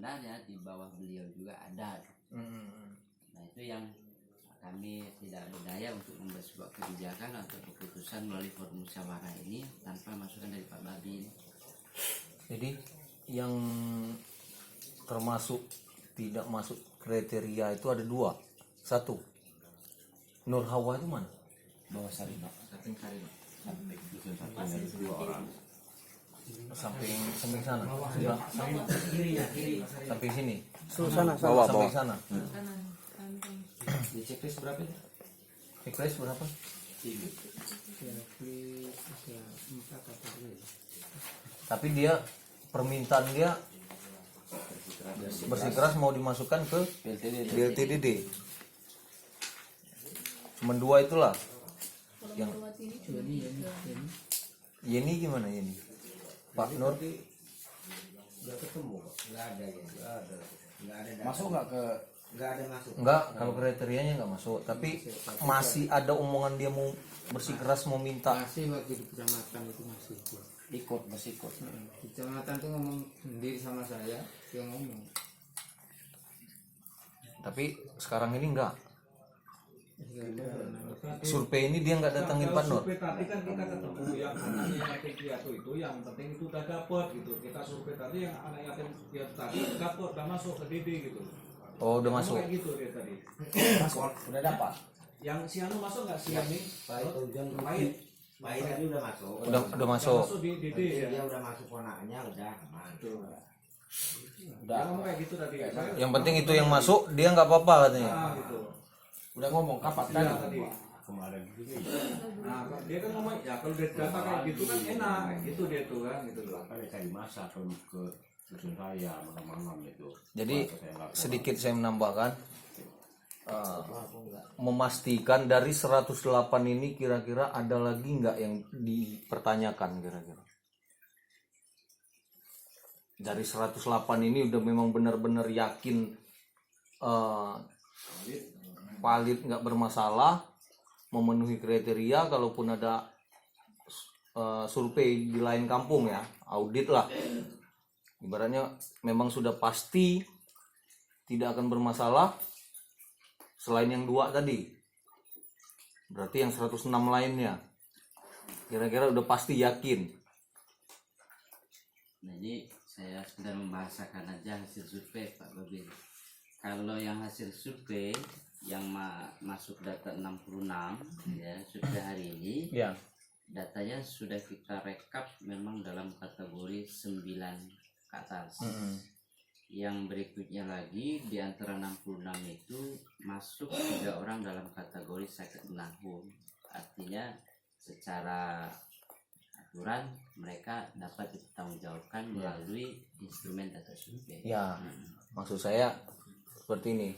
sebenarnya di bawah beliau juga ada. Nah itu yang kami tidak berdaya untuk membuat sebuah kebijakan atau keputusan melalui forum musyawarah ini tanpa masukan dari Pak Babi. Jadi yang termasuk tidak masuk kriteria itu ada 2. 1, Nur Hawa itu mana? Bawah Sari, Pak. Samping Sari, Pak. Samping 2 orang. Samping sana. Samping sini. Bawah. Sampai sana. Di checklist berapa itu? Checklist berapa? 3. Tapi dia permintaan dia bersikeras mau dimasukkan ke BLTDD. Cuma 2 itulah. Yang Yeni gimana Yeni? Pak Nur Nggak ketemu kok, nggak ada ya, nggak ada. Masuk nggak ke? Nggak ada masuk. enggak, kalau kriterianya enggak masuk, tapi masih ada omongan dia mau bersikeras mau minta. Masih waktu di kecamatan itu masih Ikut besikut. kecamatan tuh ngomong sendiri sama saya, dia ngomong. Tapi sekarang ini enggak. Survei ini dia enggak datangin Pak Nur. Survei tadi kan kita ketemu yang anaknya yatim piatu itu, yang penting itu udah dapet gitu. Kita survei tadi yang anak yatim piatu tadi dapet, udah masuk ke DD gitu. Oh, udah masuk. Kayak gitu dia tadi. Masuk. Udah dapat. Yang si Anu masuk nggak si Ani? Pahit tadi udah masuk. Udah masuk. Masuk di DD ya. Dia udah masuk ponaknya udah masuk. Dia ngomong kayak gitu tadi. Yang penting itu yang masuk, dia enggak apa-apa katanya. Gitu. Udah ngomong kapan Iya, tadi? tadi. Kemarin gitu. Nah, dia kan ngomong ya kalau dia data kayak gitu kan enak, kayak gitu dia tuh kan gitu loh. Apa dia cari masa ke dusun saya malam-malam itu. Jadi sedikit saya menambahkan, memastikan dari 108 ini kira-kira ada lagi nggak yang dipertanyakan kira-kira? Dari 108 ini udah memang benar-benar yakin valid, nggak bermasalah, memenuhi kriteria. Kalaupun ada survei di lain kampung ya, audit lah, ibaratnya memang sudah pasti tidak akan bermasalah. Selain yang 2 tadi, berarti yang 106 lainnya kira-kira udah pasti yakin. Nah ini saya sekedar membahasakan aja hasil survei Pak Babi. Kalau yang hasil survei yang masuk data 66 ya survei hari ini, Ya. datanya sudah kita rekap memang dalam kategori 9 ke atas. Yang berikutnya lagi di antara 66 itu masuk 3 orang dalam kategori sakit menahun. Artinya secara aturan mereka dapat dipertanggungjawabkan melalui instrumen data survei. Ya, maksud saya seperti ini.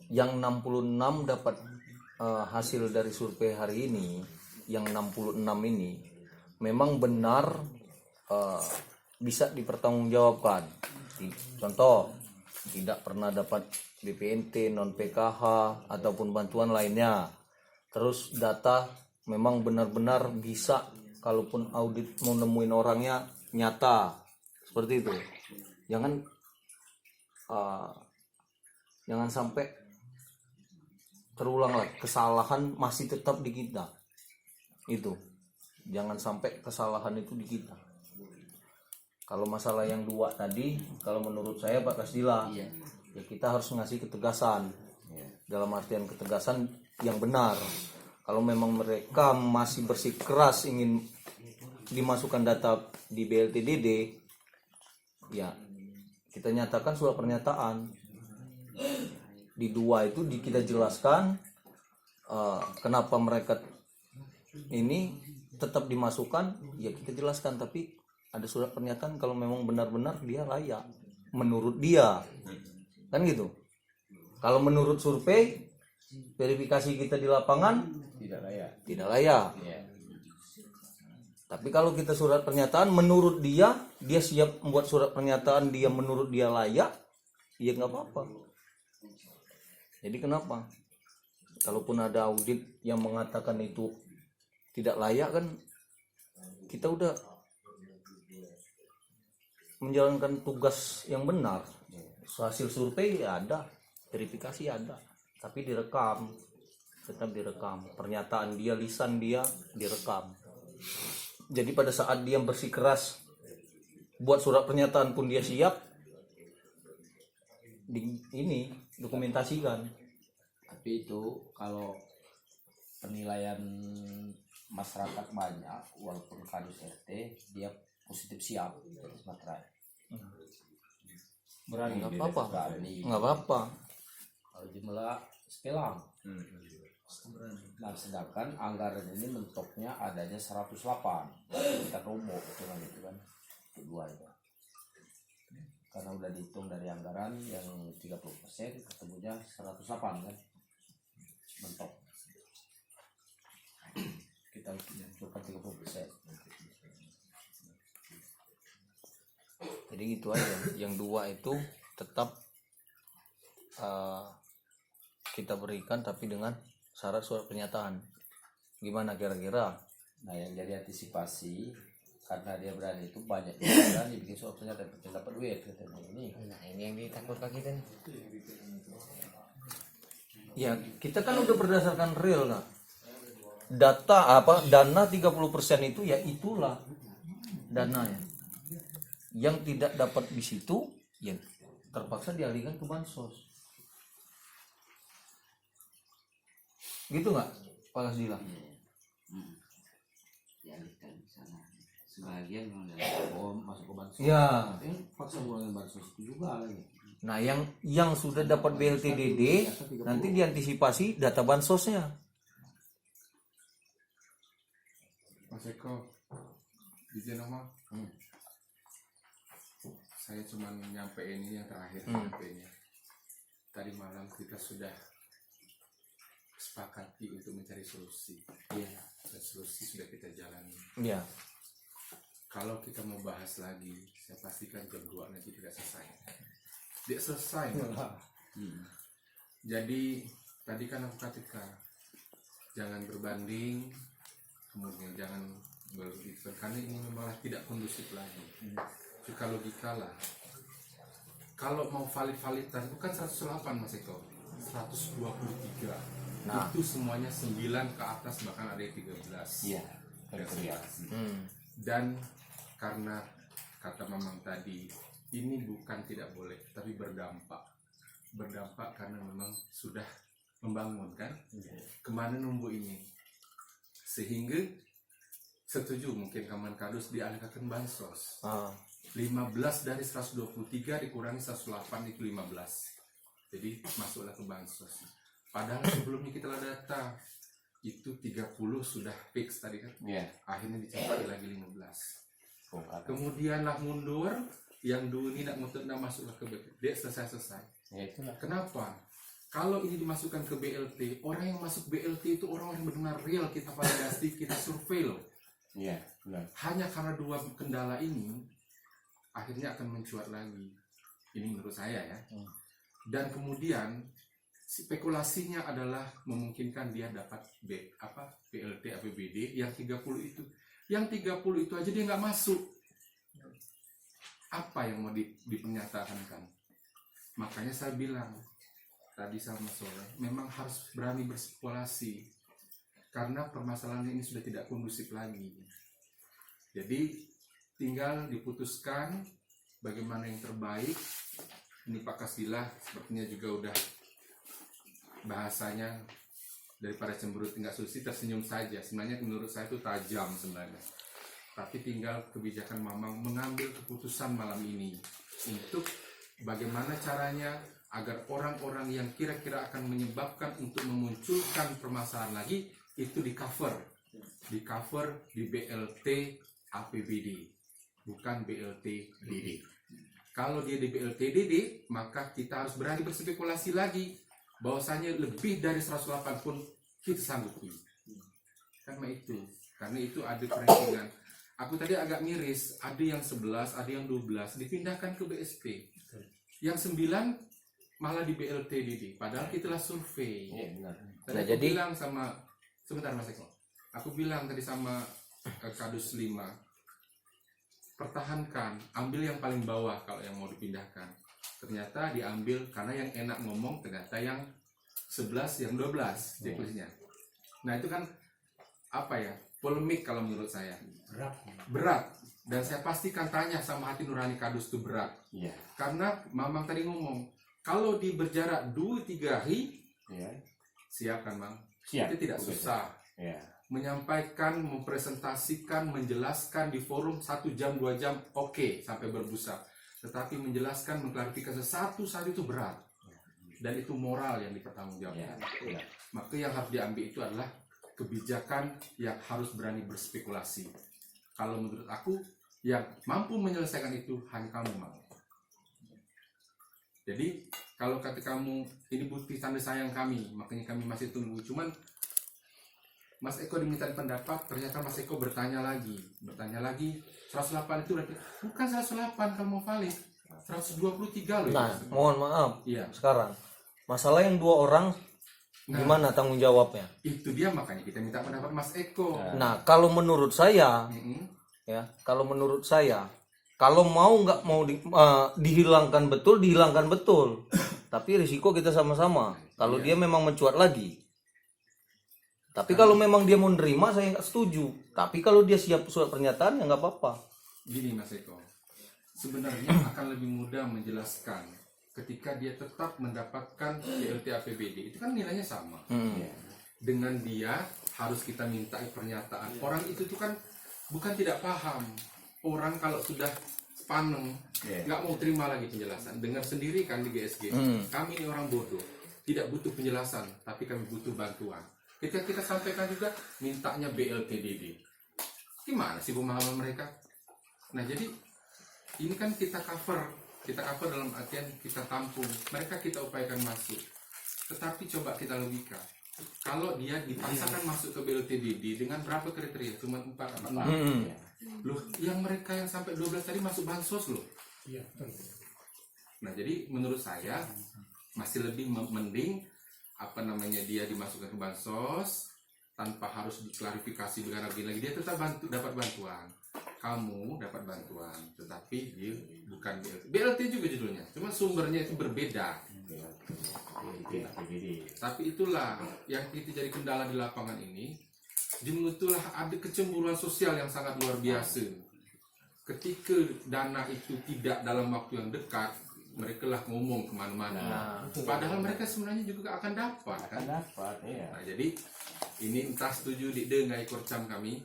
Yang 66 dapat hasil dari survei hari ini, yang 66 ini memang benar bisa dipertanggungjawabkan. Contoh, tidak pernah dapat BPNT, non PKH ataupun bantuan lainnya. Terus data memang benar-benar bisa, kalaupun audit mau nemuin orangnya nyata, seperti itu. Jangan sampai terulang lagi kesalahan masih tetap di kita. Itu jangan sampai kesalahan itu di kita. Kalau masalah yang 2 tadi, kalau menurut saya Pak Kasdila, ya kita harus ngasih ketegasan. Dalam artian ketegasan yang benar. Kalau memang mereka masih bersikeras ingin dimasukkan data di BLTDD, ya kita nyatakan surat pernyataan. Di 2 itu kita jelaskan kenapa mereka ini tetap dimasukkan, ya kita jelaskan, tapi ada surat pernyataan kalau memang benar-benar dia layak menurut dia, kan gitu. Kalau menurut survei verifikasi kita di lapangan tidak layak. Tapi kalau kita surat pernyataan menurut dia siap membuat surat pernyataan, dia menurut dia layak, ya nggak apa-apa. Jadi kenapa? Kalaupun ada audit yang mengatakan itu tidak layak, kan kita udah menjalankan tugas yang benar. Hasil survei ya ada, verifikasi ada, tapi direkam, tetap direkam. Pernyataan dia, lisan dia direkam. Jadi pada saat dia bersikeras buat surat pernyataan pun dia siap, ini dokumentasikan. Tapi itu kalau penilaian masyarakat banyak, walaupun kadus RT dia positif siap dari Sumatera. Berani Nggak dia, apa-apa. berani. Nggak apa-apa. Kalau jumlah sepelang. Nah, sedangkan anggaran ini mentoknya adanya 108. Kita rombok itu kan kedua itu. Karena udah dihitung dari anggaran yang 30% ketemunya 108 kan mentok. Kita cukupkan 30%. Jadi gitu aja. Yang dua itu tetap kita berikan tapi dengan syarat surat pernyataan. Gimana kira-kira? Nah, yang jadi antisipasi karena dia berani itu banyak yang berani bikin surat pernyataan dapat duit katanya ini. Nah ini yang ditakutkan kita nih. Ya kita kan udah berdasarkan real nah. Dana 30% itu ya itulah dananya. Yang tidak dapat di situ ya terpaksa dialihkan ke bansos. Gitu nggak Pak Kasdila? Dialihkan ke sana. Sebagian memang dari Masuk ke bansos. Ya. Tapi paksa ngurangin bansos itu juga lagi. Nah yang sudah dapat BLTDD nanti diantisipasi data bansosnya. Mas Eko, izin nama. Saya cuma nyampein ini yang terakhir nyampeinnya. Tadi malam kita sudah sepakati untuk mencari solusi. Iya. Dan solusi sudah kita jalani. Iya. Kalau kita mau bahas lagi, saya pastikan jam 2 nanti tidak selesai. Tidak selesai. Jadi tadi kan aku katakan jangan berbanding, kemudian jangan berikut karena ini malah tidak kondusif lagi. Jika logika lah, kalau mau valid-validan bukan 108 Mas Eko, 123. Nah. Itu semuanya 9 ke atas, bahkan ada yang 13. Iya. Dan karena kata Mamang tadi, ini bukan tidak boleh, tapi berdampak. Berdampak karena memang sudah membangun kan, kemana numbuh ini. Sehingga setuju mungkin Kaman Kadus dialihkan bansos. 15 dari 123 dikurangi 108 itu 15. Jadi masuklah ke bansos. Padahal sebelumnya kita lihat data itu 30 sudah fix tadi kan. Iya. Akhirnya dicapai lagi 15. Kemudian lah mundur yang dulu ini nak masuklah ke BLT selesai. Ya itulah. Kenapa? Kalau ini dimasukkan ke BLT, orang yang masuk BLT itu orang yang benar real kita validasi, kita survei loh. Iya, benar. Hanya karena dua kendala ini akhirnya akan mencuat lagi. Ini menurut saya ya. Dan kemudian spekulasinya adalah memungkinkan dia dapat BLT APBD yang 30 itu. Yang 30 itu aja dia nggak masuk. Apa yang mau dipernyatakan kan? Makanya saya bilang tadi sama sore, memang harus berani berspekulasi karena permasalahan ini sudah tidak kondusif lagi. Jadi tinggal diputuskan bagaimana yang terbaik. Ini Pak Kasdila sepertinya juga udah bahasanya daripada cemberut tinggal solusi tersenyum saja. Sebenarnya menurut saya itu tajam sebenarnya. Tapi tinggal kebijakan Mamang mengambil keputusan malam ini untuk bagaimana caranya agar orang-orang yang kira-kira akan menyebabkan untuk memunculkan permasalahan lagi itu di cover di BLT APBD, bukan BLT DD. Kalau dia di BLT DD, maka kita harus berani berspekulasi lagi bahwasanya lebih dari 108 pun kita sanggupi. Karena itu ada perhitungan. Aku tadi agak miris, ada yang 11, ada yang 12 dipindahkan ke BSP. Yang 9 malah di BLT DD, padahal kita lah survei. Iya, benar. Tadi aku bilang sama, sebentar Mas Eko, aku bilang tadi sama Kadus 5, pertahankan, ambil yang paling bawah kalau yang mau dipindahkan. Ternyata diambil karena yang enak ngomong ternyata yang 11 yang 12 checklistnya. Nah itu kan apa ya, polemik kalau menurut saya, berat. Dan saya pastikan tanya sama hati nurani kadus itu berat. Karena Mamang tadi ngomong kalau di berjarak 2-3 hari siap kan Bang? Siap. Itu tidak susah. Menyampaikan, mempresentasikan, menjelaskan di forum 1 jam 2 jam oke, sampai berbusa. Tetapi menjelaskan, mengklarifikasi satu saat itu berat. Dan itu moral yang dipertanggungjawabkan. Maka yang harus diambil itu adalah kebijakan yang harus berani berspekulasi. Kalau menurut aku yang mampu menyelesaikan itu hanya kamu, Mang. Jadi kalau kata kamu ini bukti tanda sayang kami, makanya kami masih tunggu. Cuman Mas Eko diminta pendapat, ternyata Mas Eko bertanya lagi 108 itu bukan 108 kalau mau valid, 123 loh. Nah, mohon maaf. Iya. Sekarang masalah yang 2 orang gimana tanggung jawabnya? Itu dia makanya kita minta pendapat Mas Eko. Nah, kalau menurut saya kalau mau nggak mau dihilangkan betul, tapi risiko kita sama-sama. Kalau dia memang mencuat lagi. Tapi kalau memang dia mau nerima, saya nggak setuju. Tapi kalau dia siap surat pernyataan, ya nggak apa-apa. Gini Mas Eko, sebenarnya akan lebih mudah menjelaskan ketika dia tetap mendapatkan BLT APBD. Itu kan nilainya sama. Dengan dia harus kita minta pernyataan. Orang itu tuh kan bukan tidak paham. Orang kalau sudah panem, nggak mau terima lagi penjelasan. Dengar sendiri kan di GSG, kami ini orang bodoh, tidak butuh penjelasan, tapi kami butuh bantuan. Ketika kita sampaikan juga mintanya BLTDD, gimana sih pemahaman mereka? Nah jadi ini kan kita cover dalam artian kita tampung, mereka kita upayakan masuk. Tetapi coba kita logika, kalau dia dipaksakan masuk ke BLTDD dengan berapa kriteria? Cuma 4 apa 5? Loh, yang mereka yang sampai 12 tadi masuk bansos loh. Nah jadi menurut saya masih lebih mending dia dimasukkan ke bansos tanpa harus diklarifikasi begini lagi, dia tetap dapat bantuan. Kamu dapat bantuan, tetapi dia bukan BLT juga judulnya, cuma sumbernya itu berbeda. Tapi itulah yang kita jadi kendala di lapangan ini. Itulah ada kecemburuan sosial yang sangat luar biasa. Ketika dana itu tidak dalam waktu yang dekat, mereka lah ngomong kemana-mana. Padahal mereka sebenarnya juga akan dapat kan? Nah, jadi ini entah setuju dengan ekor cam kami.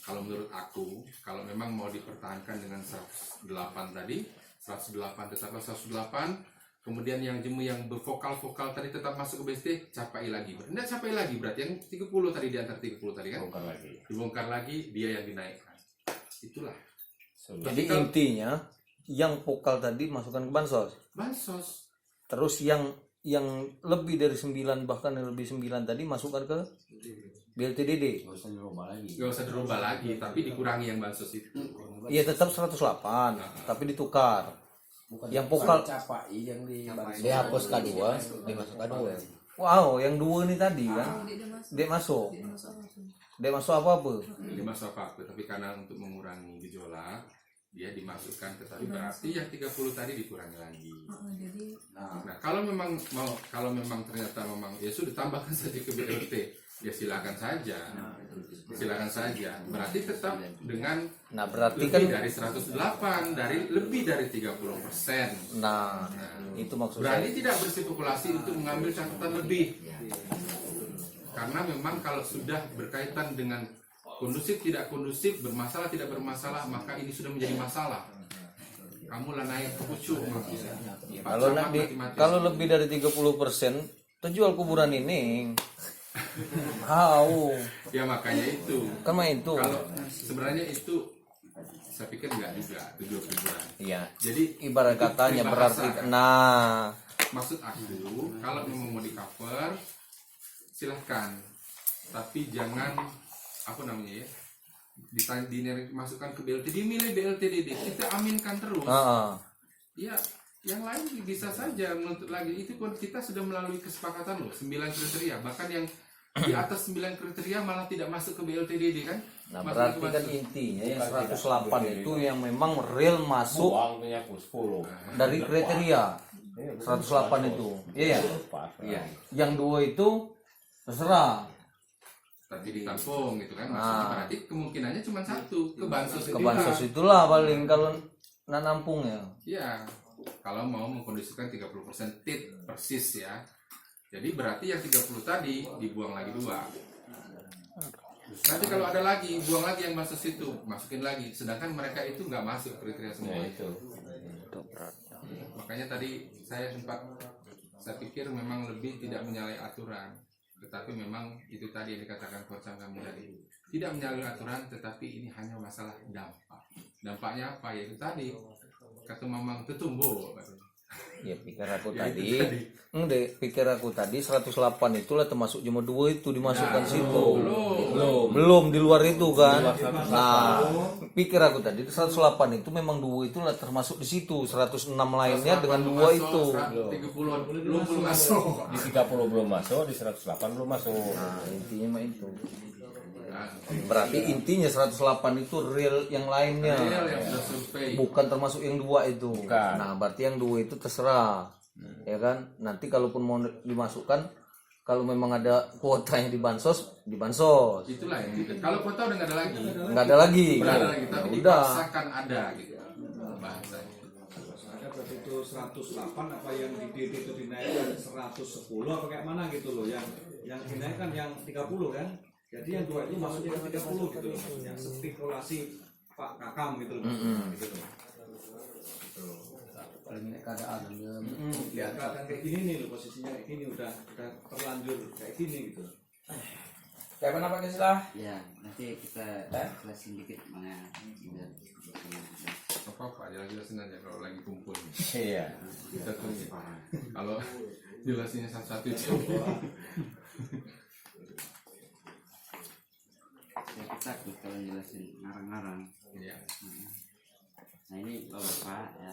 Kalau menurut aku, kalau memang mau dipertahankan dengan 108 tadi, 108 tetaplah 108. Kemudian yang jemu yang bervokal-vokal tadi tetap masuk ke BST, capai lagi. Tidak capai lagi, berarti yang 30 tadi di antara 30 tadi kan? Dibongkar lagi, dia yang dinaikkan. Itulah. Jadi intinya yang vokal tadi masukkan ke bansos. Terus yang lebih dari 9 bahkan yang lebih 9 tadi masukkan ke BLTDD. Gak usah dirubah lagi, tapi dikurangi yang bansos itu. Iya tetap 108, tapi ditukar. Yang vokal capai yang Dihapus K2, dimasuk K2. wow, yang 2 ini tadi kan. Dek masuk apa-apa. Dia masuk apa-apa, tapi karena untuk mengurangi gejolak, dia dimasukkan, tetapi berarti yang 30 tadi dikurangi lagi. Nah, kalau memang ternyata ya sudah tambahkan saja ke BLT, ya silakan saja. Berarti tetap dengan berarti lebih kan dari 108, lebih dari 30%. Itu maksud Berani saya. tidak berspekulasi untuk mengambil catatan lebih. Karena memang kalau sudah berkaitan dengan kondusif tidak kondusif, bermasalah tidak bermasalah, maka ini sudah menjadi masalah. Kamu lah naik ke pucuk. Kalau lebih dari 30% terjual kuburan ini. Ya makanya itu. Kan main itu. Kalau sebenarnya itu saya pikir enggak juga tujuh kuburan. Iya. Jadi Ibarat katanya bahasa, berarti kan? nah Maksud aku kalau memang mau di cover silahkan, tapi jangan dimasukkan ke BLT, dimilih BLTDD, kita aminkan terus. Ya, yang lain bisa saja menuntut lagi. Itu pun kita sudah melalui kesepakatan loh, 9 kriteria. Bahkan yang di atas 9 kriteria malah tidak masuk ke BLTDD kan? Nah, Masuk berarti itu kan masuk. intinya yang 108 itu yang memang real masuk Uang punya aku 10. dari kriteria 108 itu. Iya. Pas. Iya. Yang 2 itu terserah Tapi ditampung gitu kan. Nah. Maksudnya berarti kemungkinannya cuma satu ke bansos. ke bansos itulah paling kalau nampung ya. Iya. Kalau mau mengkondisikan 30% tit persis ya. Jadi berarti yang 30 tadi dibuang lagi 2. Nanti kalau ada lagi, buang lagi yang masuk situ, masukin lagi. Sedangkan mereka itu nggak masuk kriteria semua. Ya itu. Makanya tadi saya pikir memang lebih tidak menyalahi aturan. Tetapi memang itu tadi yang dikatakan Coach kami tadi. Tidak menyalahi aturan, tetapi ini hanya masalah dampak. Dampaknya apa? Yaitu tadi kata Mamang ketumbuh. Ya pikir aku pikir aku tadi 108 itulah termasuk cuma 2 itu dimasukkan situ. Belum di luar itu kan. Nah, pikir aku tadi 108 itu memang 2 itulah termasuk di situ. 106 lainnya dengan 2 itu. 30 belum masuk. Di 30 belum masuk, di 108 belum masuk. Nah, intinya mah itu. Nah, Berarti intinya 108 itu real yang lainnya. real yang sudah survei. Bukan termasuk yang 2 itu. Bukan. Nah, berarti yang 2 itu terserah. Ya kan? Nanti kalaupun mau dimasukkan, kalau memang ada kuota yang dibansos. Itulah ya. Kalau kota udah nggak ada lagi. Nggak ada lagi. Nggak ada lagi. Tapi Udah. dipaksakan ada gitu. Bahasanya. Ada berarti itu 108 apa yang di DD itu dinaikkan 110 apa kayak mana gitu loh, yang dinaikkan yang 30 kan, jadi yang 2 itu masuknya ke 30 gitu loh, maksudnya spekulasi Pak Kakam gitu loh, gitu loh. Ya keadaan kayak gini nih loh, posisinya kayak gini udah terlanjur kayak gini gitu. Kayak mana Pak Kislah? Ya, nanti kita jelasin dikit mana biar Apa-apa, jelasin aja kalau lagi kumpul. Iya. Kita tunggu. Kalau jelasinnya satu-satu itu. saya takut kalau jelasin ngarang-ngarang. Iya. Nah ini bapak ya,